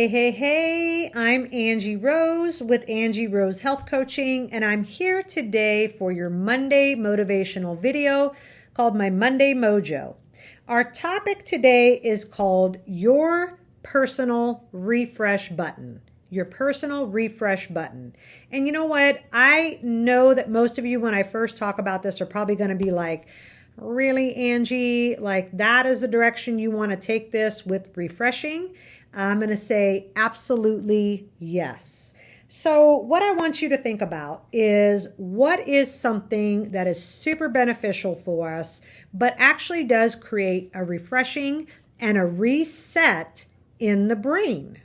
Hey, hey, hey, I'm Angie Rose with Angie Rose Health Coaching, and I'm here today for your Monday motivational video called my Monday Mojo. Our topic today is called Your Personal Refresh Button. Your personal refresh button. And you know what? I know that most of you, when I first talk about this, are probably going to be like, really, Angie? Like, that is the direction you want to take this with refreshing? I'm going to say absolutely yes. So what I want you to think about is what is something that is super beneficial for us, but actually does create a refreshing and a reset in the brain.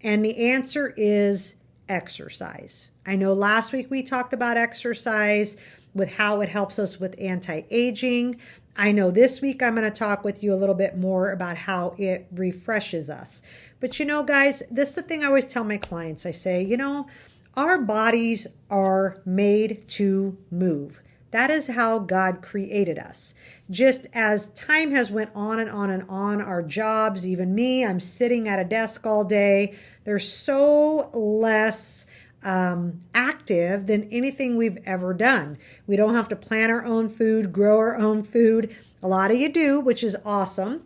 And the answer is exercise. I know last week we talked about exercise with how it helps us with anti-aging. I know this week I'm going to talk with you a little bit more about how it refreshes us. But you know, guys, this is the thing I always tell my clients. I say, you know, our bodies are made to move. That is how God created us. Just as time has went on and on and on, our jobs, even me, I'm sitting at a desk all day. They're so less active than anything we've ever done. We don't have to plant our own food, grow our own food. A lot of you do, which is awesome.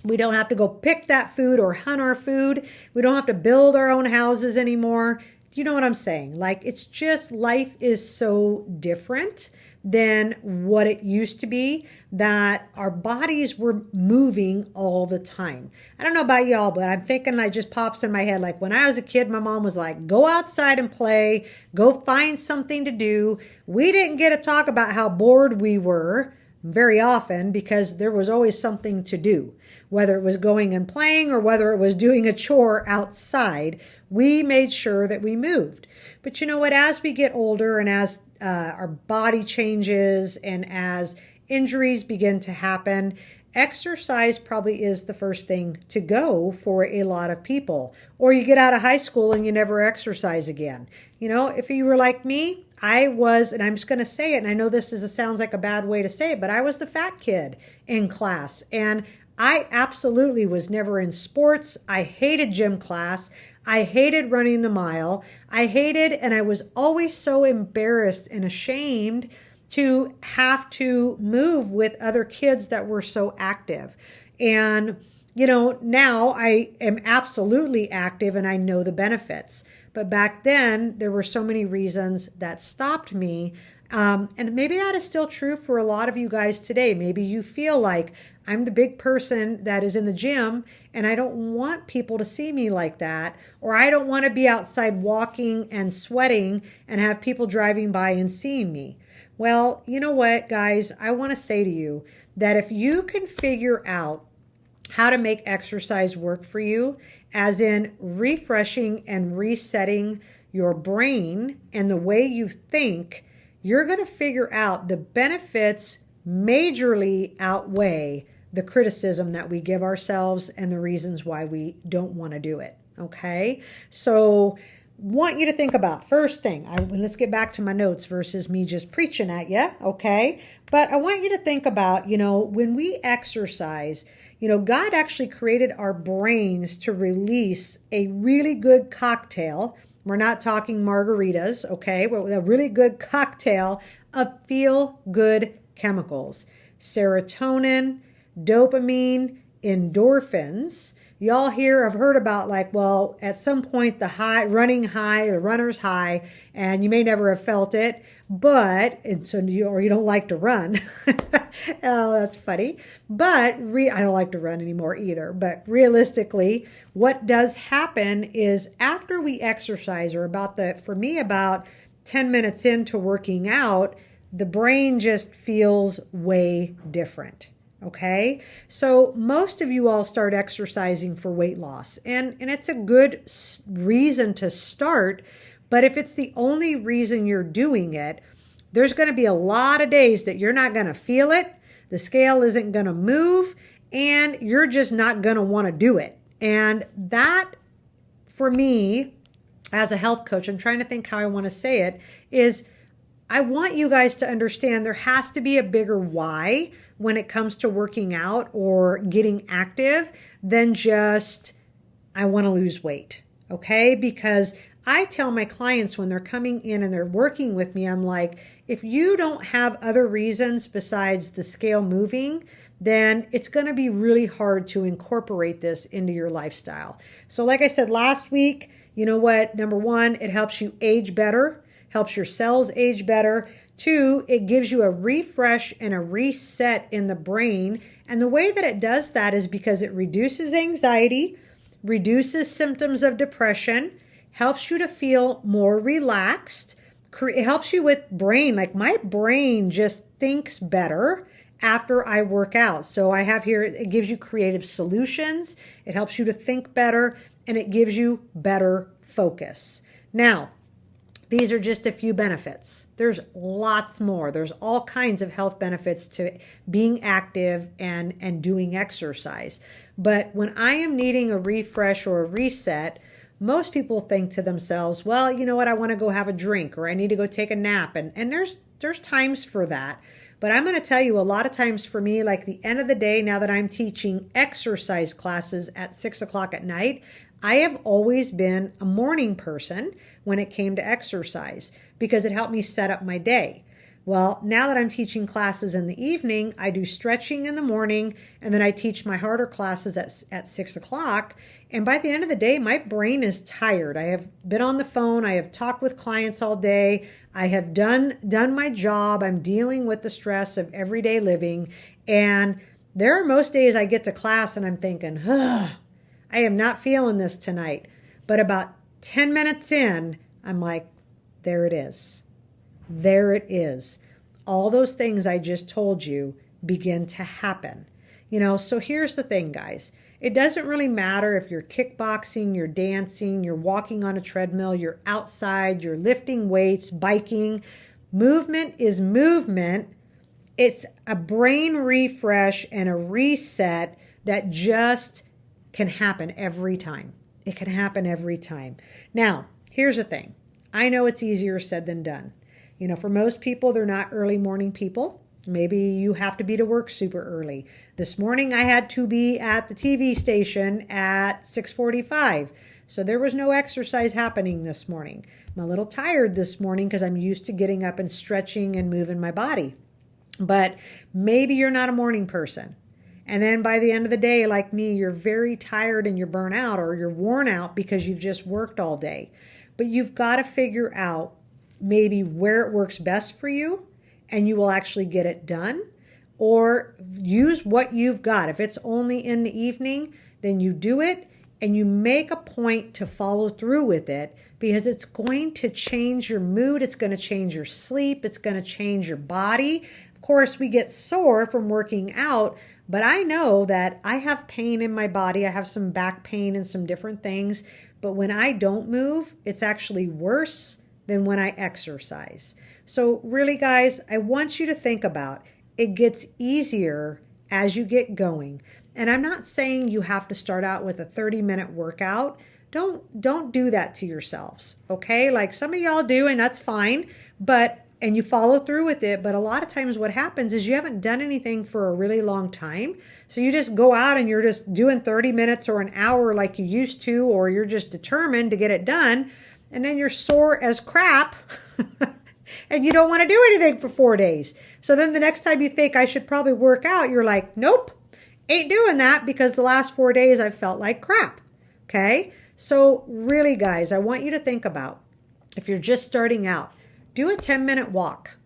We don't have to go pick that food or hunt our food. We don't have to build our own houses anymore. You know what I'm saying? Like, it's just life is so different than what it used to be, that our bodies were moving all the time. I don't know about y'all, but I'm thinking, like, just pops in my head. Like, when I was a kid, my mom was like, go outside and play, go find something to do. We didn't get to talk about how bored we were very often because there was always something to do, whether it was going and playing or whether it was doing a chore outside. We made sure that we moved. But you know what? As we get older and as our body changes and as injuries begin to happen, exercise probably is the first thing to go for a lot of people. Or you get out of high school and you never exercise again. You know, if you were like me, I was, and I'm just going to say it, and I know sounds like a bad way to say it, but I was the fat kid in class. And I absolutely was never in sports. I hated gym class. I hated running the mile. And I was always so embarrassed and ashamed to have to move with other kids that were so active. And, you know, now I am absolutely active and I know the benefits. But back then, there were so many reasons that stopped me. And maybe that is still true for a lot of you guys today. Maybe you feel like I'm the big person that is in the gym and I don't want people to see me like that, or I don't want to be outside walking and sweating and have people driving by and seeing me. Well, you know what, guys? I want to say to you that if you can figure out how to make exercise work for you, as in refreshing and resetting your brain and the way you think, you're going to figure out the benefits majorly outweigh the criticism that we give ourselves and the reasons why we don't want to do it. Okay? So want you to think about first thing. Let's get back to my notes versus me just preaching at you. Okay? But I want you to think about, you know, when we exercise, you know, God actually created our brains to release a really good cocktail. We're not talking margaritas, okay? But a really good cocktail of feel-good chemicals. Serotonin, dopamine, endorphins. Y'all here have heard about, like, well, at some point the runner's high, and you may never have felt it, but, or you don't like to run. Oh, that's funny. But I don't like to run anymore either. But realistically, what does happen is after we exercise, or about 10 minutes into working out, the brain just feels way different. Okay, so most of you all start exercising for weight loss, and it's a good reason to start. But if it's the only reason you're doing it, there's going to be a lot of days that you're not going to feel it. The scale isn't going to move, and you're just not going to want to do it. And that, for me, as a health coach, I'm trying to think how I want to say it, is I want you guys to understand there has to be a bigger why when it comes to working out or getting active than just I want to lose weight. Okay? Because I tell my clients when they're coming in and they're working with me, I'm like, if you don't have other reasons besides the scale moving, then it's going to be really hard to incorporate this into your lifestyle. So like I said last week, you know what? Number one, it helps you age better, helps your cells age better. Two, it gives you a refresh and a reset in the brain. And the way that it does that is because it reduces anxiety, reduces symptoms of depression, helps you to feel more relaxed. It helps you with brain. Like my brain just thinks better after I work out. So I have here, it gives you creative solutions. It helps you to think better, and it gives you better focus. Now, these are just a few benefits. There's lots more. There's all kinds of health benefits to being active and doing exercise. But when I am needing a refresh or a reset, most people think to themselves, well, you know what, I want to go have a drink, or I need to go take a nap. And there's times for that. But I'm going to tell you, a lot of times for me, like the end of the day, now that I'm teaching exercise classes at 6 o'clock at night, I have always been a morning person when it came to exercise because it helped me set up my day. Well, now that I'm teaching classes in the evening, I do stretching in the morning, and then I teach my harder classes at 6 o'clock. And by the end of the day, my brain is tired. I have been on the phone. I have talked with clients all day. I have done my job. I'm dealing with the stress of everyday living. And there are most days I get to class and I'm thinking, I am not feeling this tonight. But about 10 minutes in, I'm like, there it is. There it is. All those things I just told you begin to happen. So here's the thing, guys. It doesn't really matter if you're kickboxing, you're dancing, you're walking on a treadmill, you're outside, you're lifting weights, biking. Movement is movement. It's a brain refresh and a reset that just can happen every time. It can happen every time. Now, here's the thing. I know it's easier said than done. For most people, they're not early morning people. Maybe you have to be to work super early. This morning, I had to be at the TV station at 6:45. So there was no exercise happening this morning. I'm a little tired this morning because I'm used to getting up and stretching and moving my body. But maybe you're not a morning person. And then by the end of the day, like me, you're very tired and you're burnt out, or you're worn out because you've just worked all day. But you've got to figure out maybe where it works best for you, and you will actually get it done, or use what you've got. If it's only in the evening, then you do it and you make a point to follow through with it, because it's going to change your mood. It's going to change your sleep. It's going to change your body. Of course, we get sore from working out, but I know that I have pain in my body. I have some back pain and some different things. But when I don't move, it's actually worse than when I exercise. So really, guys, I want you to think about it gets easier as you get going. And I'm not saying you have to start out with a 30-minute workout. Don't do that to yourselves, okay? Like some of y'all do, and that's fine, and you follow through with it. But a lot of times what happens is you haven't done anything for a really long time. So you just go out and you're just doing 30 minutes or an hour like you used to, or you're just determined to get it done. And then you're sore as crap and you don't want to do anything for 4 days. So then the next time you think I should probably work out, you're like, nope, ain't doing that because the last 4 days I felt like crap. Okay. So really, guys, I want you to think about, if you're just starting out, do a 10-minute walk.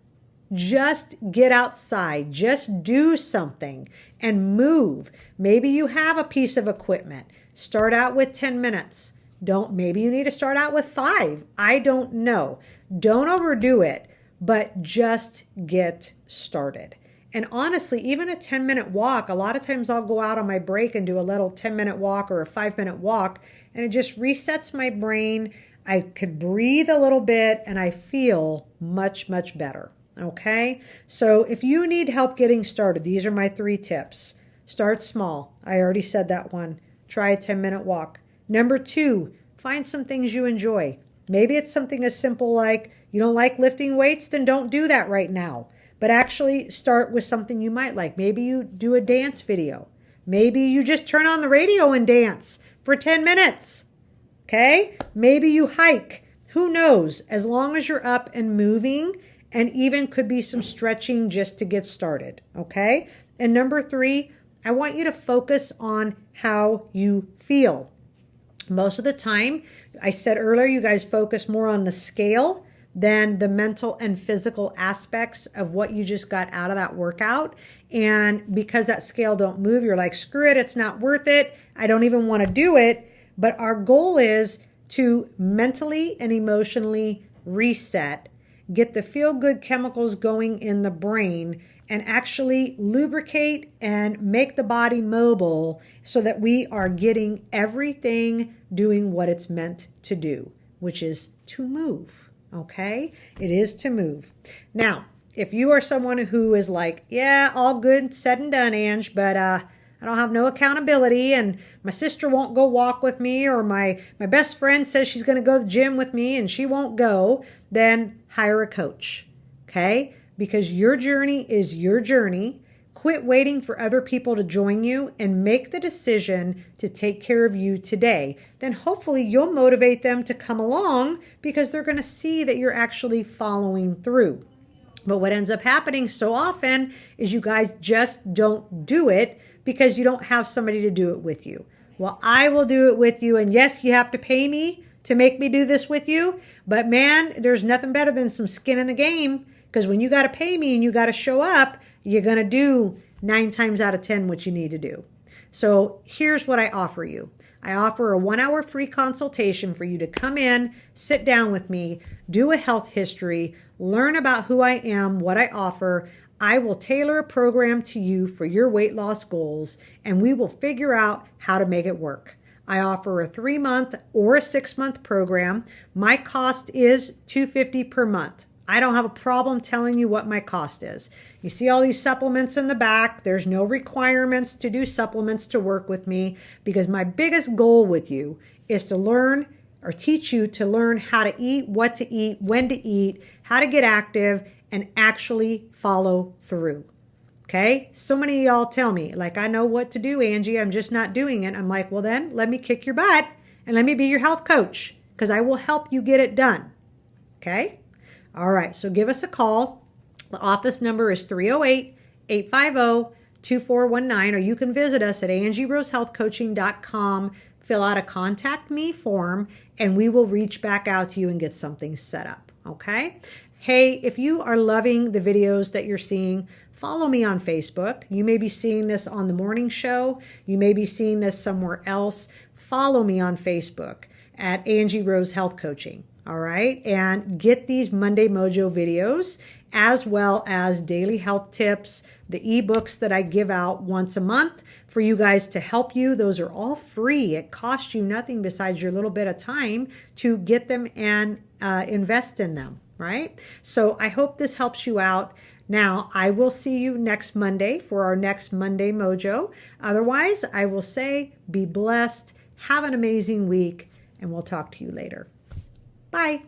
Just get outside. Just do something and move. Maybe you have a piece of equipment. Start out with 10 minutes. Maybe you need to start out with 5. I don't know. Don't overdo it, but just get started. And honestly, even a 10-minute walk, a lot of times I'll go out on my break and do a little 10-minute walk or a 5-minute walk, and it just resets my brain. I could breathe a little bit and I feel much, much better. Okay? So if you need help getting started, these are my 3 tips. Start small. I already said that one. Try a 10-minute walk. Number 2, find some things you enjoy. Maybe it's something as simple like you don't like lifting weights, then don't do that right now. But actually start with something you might like. Maybe you do a dance video. Maybe you just turn on the radio and dance for 10 minutes. Okay? Maybe you hike. Who knows? As long as you're up and moving, and even could be some stretching just to get started. Okay? And number 3, I want you to focus on how you feel. Most of the time, I said earlier, you guys focus more on the scale than the mental and physical aspects of what you just got out of that workout. And because that scale don't move, you're like, screw it, it's not worth it. I don't even want to do it. But our goal is to mentally and emotionally reset, get the feel-good chemicals going in the brain, and actually lubricate and make the body mobile so that we are getting everything doing what it's meant to do, which is to move. Okay? It is to move. Now, if you are someone who is like, yeah, all good, said and done, Ange, but I don't have no accountability, and my sister won't go walk with me, or my best friend says she's going to go to the gym with me and she won't go, then hire a coach. Okay? Because your journey is your journey. Quit waiting for other people to join you and make the decision to take care of you today. Then hopefully you'll motivate them to come along because they're going to see that you're actually following through. But what ends up happening so often is you guys just don't do it because you don't have somebody to do it with you. Well, I will do it with you. And yes, you have to pay me to make me do this with you. But man, there's nothing better than some skin in the game. Because when you got to pay me and you got to show up, you're going to do 9 times out of 10 what you need to do. So here's what I offer you. I offer a 1-hour free consultation for you to come in, sit down with me, do a health history, learn about who I am, what I offer. I will tailor a program to you for your weight loss goals, and we will figure out how to make it work. I offer a 3-month or a 6-month program. My cost is $250 per month. I don't have a problem telling you what my cost is. You see all these supplements in the back. There's no requirements to do supplements to work with me because my biggest goal with you is to learn or teach you to learn how to eat, what to eat, when to eat, how to get active, and actually follow through. Okay? So many of y'all tell me, like, I know what to do, Angie. I'm just not doing it. I'm like, well, then let me kick your butt and let me be your health coach because I will help you get it done. Okay? All right, so give us a call. The office number is 308-850-2419, or you can visit us at angierosehealthcoaching.com, fill out a contact me form, and we will reach back out to you and get something set up, okay? Hey, if you are loving the videos that you're seeing, follow me on Facebook. You may be seeing this on the morning show. You may be seeing this somewhere else. Follow me on Facebook at Angie Rose Health Coaching. All right. And get these Monday Mojo videos as well as daily health tips, the ebooks that I give out once a month for you guys to help you. Those are all free. It costs you nothing besides your little bit of time to get them and invest in them. Right. So I hope this helps you out. Now, I will see you next Monday for our next Monday Mojo. Otherwise, I will say be blessed, have an amazing week, and we'll talk to you later. Bye.